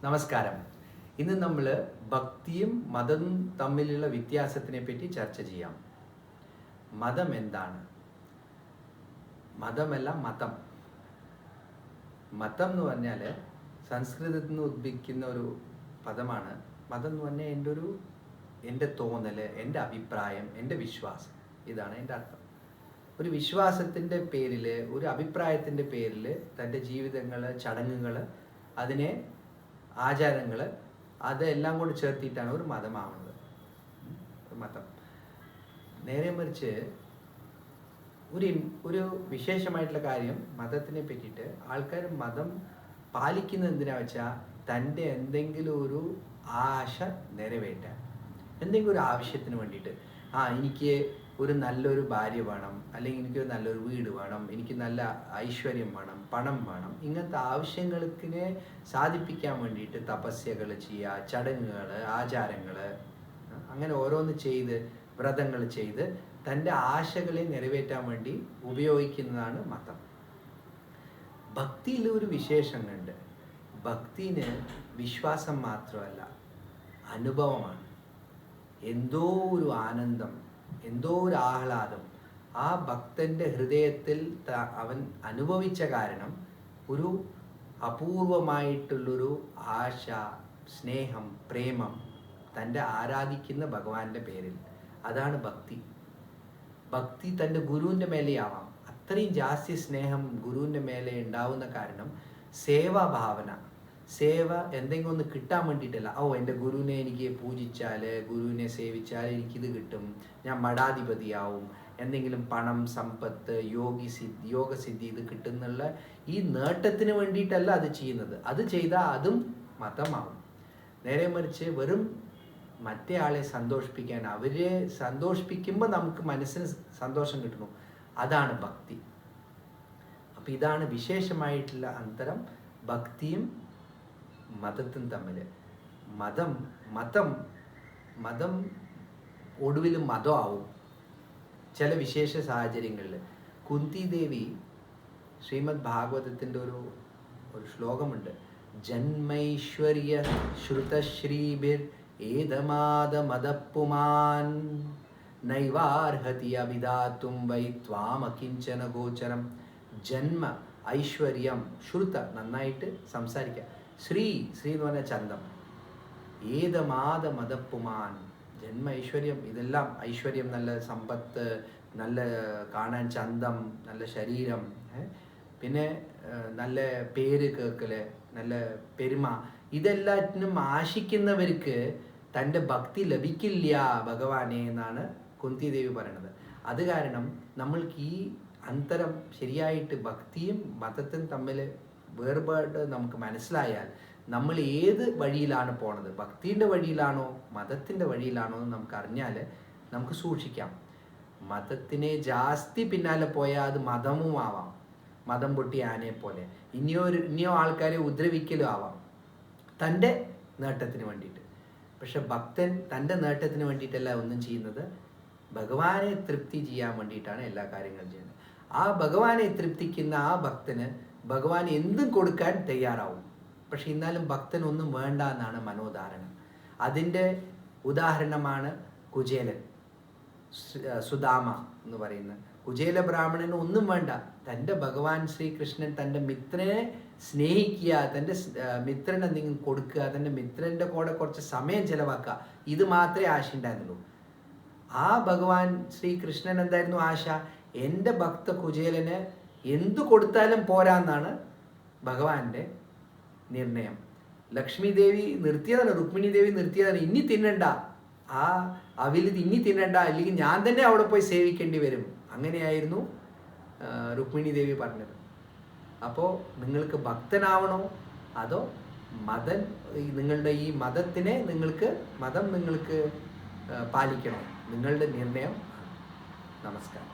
നമസ്കാരം. ഇന്ന് നമ്മൾ ഭക്തിയും മതവും തമ്മിലുള്ള വ്യത്യാസത്തിനെ പറ്റി ചർച്ച ചെയ്യാം. മതം എന്താണ്? മതമല്ല മതം. മതം എന്ന് പറഞ്ഞാൽ സംസ്കൃതത്തിൽ നിന്ന് ഉദ്ഭവിക്കുന്ന ഒരു പദമാണ്. മതം എന്ന് പറഞ്ഞാൽ എൻ്റെ തോന്നൽ, എൻ്റെ അഭിപ്രായം, എൻ്റെ വിശ്വാസം. ഇതാണ് എൻ്റെ അർത്ഥം. ഒരു വിശ്വാസത്തിൻ്റെ പേരിൽ, ഒരു അഭിപ്രായത്തിൻ്റെ പേരിൽ തൻ്റെ ജീവിതങ്ങൾ, ചടങ്ങുകൾ, അതിനെ ആചാരങ്ങൾ, അതെല്ലാം കൂടി ചേർത്തിട്ടാണ് ഒരു മതമാവുന്നത്. മതം നേരെ മറിച്ച് ഒരു വിശേഷമായിട്ടുള്ള കാര്യം മതത്തിനെ പറ്റിയിട്ട് ആൾക്കാർ മതം പാലിക്കുന്നത് എന്തിനാ വെച്ചാൽ തൻ്റെ എന്തെങ്കിലും ഒരു ആശ നിറവേറ്റാൻ, എന്തെങ്കിലും ഒരു ആവശ്യത്തിന് വേണ്ടിയിട്ട്. എനിക്ക് ഒരു നല്ലൊരു ഭാര്യ വേണം, അല്ലെങ്കിൽ എനിക്കൊരു നല്ലൊരു വീട് വേണം, എനിക്ക് നല്ല ഐശ്വര്യം വേണം, പണം വേണം. ഇങ്ങനത്തെ ആവശ്യങ്ങൾക്കിനെ സാധിപ്പിക്കാൻ വേണ്ടിയിട്ട് തപസ്യകൾ ചെയ്യുക, ചടങ്ങുകൾ, ആചാരങ്ങൾ, അങ്ങനെ ഓരോന്ന് ചെയ്ത്, വ്രതങ്ങൾ ചെയ്ത് തൻ്റെ ആശകളെ നിറവേറ്റാൻ വേണ്ടി ഉപയോഗിക്കുന്നതാണ് മതം. ഭക്തിയിൽ ഒരു വിശേഷങ്ങളുണ്ട്. ഭക്തിന് വിശ്വാസം മാത്രമല്ല, അനുഭവമാണ്. എന്തോ ഒരു ആനന്ദം, എന്തോ ഒരു ആഹ്ലാദം ആ ഭക്തൻ്റെ ഹൃദയത്തിൽ അവൻ അനുഭവിച്ച കാരണം ഒരു അപൂർവമായിട്ടുള്ളൊരു ആശ, സ്നേഹം, പ്രേമം തൻ്റെ ആരാധിക്കുന്ന ഭഗവാന്റെ പേരിൽ. അതാണ് ഭക്തി. ഭക്തി തൻ്റെ ഗുരുവിൻ്റെ മേലെയാവാം. അത്രയും ജാസ്തി സ്നേഹം ഗുരുവിൻ്റെ മേലെ ഉണ്ടാവുന്ന കാരണം സേവാഭാവന. സേവ എന്തെങ്കിലും ഒന്ന് കിട്ടാൻ വേണ്ടിയിട്ടല്ല. എൻ്റെ ഗുരുവിനെ എനിക്ക് പൂജിച്ചാൽ, ഗുരുവിനെ സേവിച്ചാൽ എനിക്കിത് കിട്ടും, ഞാൻ മഠാധിപതിയാവും, എന്തെങ്കിലും പണം, സമ്പത്ത്, യോഗസിദ്ധി ഇത് കിട്ടുന്നുള്ള ഈ നേട്ടത്തിന് വേണ്ടിയിട്ടല്ല അത് ചെയ്യുന്നത്. അത് ചെയ്താൽ അതും മതമാവും. നേരെ മറിച്ച് വെറും മറ്റേ ആളെ സന്തോഷിപ്പിക്കാൻ, അവരെ സന്തോഷിപ്പിക്കുമ്പോൾ നമുക്ക് മനസ്സിന് സന്തോഷം കിട്ടുന്നു. അതാണ് ഭക്തി. അപ്പം ഇതാണ് വിശേഷമായിട്ടുള്ള അന്തരം ഭക്തിയും മതത്തും തമ്മിൽ. മതം ഒടുവിൽ മതമാവും ചില വിശേഷ സാഹചര്യങ്ങളിൽ. കുന്തി ദേവി ശ്രീമദ് ഭാഗവതത്തിൻ്റെ ഒരു ശ്ലോകമുണ്ട്. ജന്മൈശ്വര്യ ശ്രുതശ്രീഭിർ ഏതമാദമദപ്പുമാൻ നൈവാർഹതി അഭിധാതും വൈ ത്വാമകിഞ്ചന ഗോചരം. ജന്മ, ഐശ്വര്യം, ശ്രുത നന്നായിട്ട് സംസാരിക്കുക. ശ്രീ എന്ന് പറഞ്ഞാൽ ചന്തം. ഏതമാദമദപ്പുമാൻ, ജന്മ ഐശ്വര്യം, ഇതെല്ലാം ഐശ്വര്യം, നല്ല സമ്പത്ത്, നല്ല കാണാൻ ചന്തം, നല്ല ശരീരം, പിന്നെ നല്ല പേര് കേൾക്കല്, നല്ല പെരുമ, ഇതെല്ലാറ്റിനും ആശിക്കുന്നവർക്ക് തൻ്റെ ഭക്തി ലഭിക്കില്ല ഭഗവാനെ എന്നാണ് കുന്തി ദേവി പറയണത്. അത് കാരണം നമ്മൾക്ക് ഈ അന്തരം ശരിയായിട്ട് ഭക്തിയും മതത്തും തമ്മിൽ വേർപാട് നമുക്ക് മനസ്സിലായാൽ നമ്മൾ ഏത് വഴിയിലാണ് പോണത്, ഭക്തിൻ്റെ വഴിയിലാണോ മതത്തിൻ്റെ വഴിയിലാണോ എന്ന് നമുക്ക് അറിഞ്ഞാൽ നമുക്ക് സൂക്ഷിക്കാം. മതത്തിനെ പിന്നാലെ പോയാൽ അത് മതവും ആവാം, മതം പൊട്ടി ആനയെ പോലെ. ഇനിയോ ആൾക്കാരെ ഉപദ്രവിക്കലും ആവാം തൻ്റെ നേട്ടത്തിന് വേണ്ടിയിട്ട്. പക്ഷെ ഭക്തൻ തൻ്റെ നേട്ടത്തിന് വേണ്ടിയിട്ടല്ല ഒന്നും ചെയ്യുന്നത്, ഭഗവാനെ തൃപ്തി ചെയ്യാൻ വേണ്ടിയിട്ടാണ് എല്ലാ കാര്യങ്ങളും ചെയ്യുന്നത്. ആ ഭഗവാനെ തൃപ്തിക്കുന്ന ആ ഭക്തന് ഭഗവാൻ എന്തും കൊടുക്കാൻ തയ്യാറാവും. പക്ഷെ എന്നാലും ഭക്തൻ ഒന്നും വേണ്ട എന്നാണ് മനോധാരണ. അതിൻ്റെ ഉദാഹരണമാണ് കുചേലൻ, സുദാമ എന്ന് പറയുന്ന കുചേല ബ്രാഹ്മണന് ഒന്നും വേണ്ട. തൻ്റെ ഭഗവാൻ ശ്രീകൃഷ്ണൻ തൻ്റെ മിത്രനെ സ്നേഹിക്കുക, തൻ്റെ മിത്രന് എന്തെങ്കിലും കൊടുക്കുക, തൻ്റെ മിത്രൻ്റെ കൂടെ കുറച്ച് സമയം ചിലവാക്കുക, ഇത് മാത്രമേ ആശ ഉണ്ടായിരുന്നുള്ളൂ. ആ ഭഗവാൻ ശ്രീകൃഷ്ണൻ എന്തായിരുന്നു ആശ? എൻ്റെ ഭക്ത കുചേലന് എന്തു കൊടുത്താലും പോരാന്നാണ് ഭഗവാന്റെ നിർണയം. ലക്ഷ്മി ദേവി നിർത്തിയതാണ്, രുക്മിണി ദേവി നിർത്തിയതാണ്. ഇനി തിന്നണ്ട, ആ അവിൽ ഇനി തിന്നണ്ട, അല്ലെങ്കിൽ ഞാൻ തന്നെ അവിടെ പോയി സേവിക്കേണ്ടി വരും. അങ്ങനെയായിരുന്നു രുക്മിണി ദേവി പറഞ്ഞത്. അപ്പോൾ നിങ്ങൾക്ക് ഭക്തനാവണോ അതോ നിങ്ങളുടെ ഈ മതം നിങ്ങൾക്ക് പാലിക്കണോ? നിങ്ങളുടെ നിർണയം. നമസ്കാരം.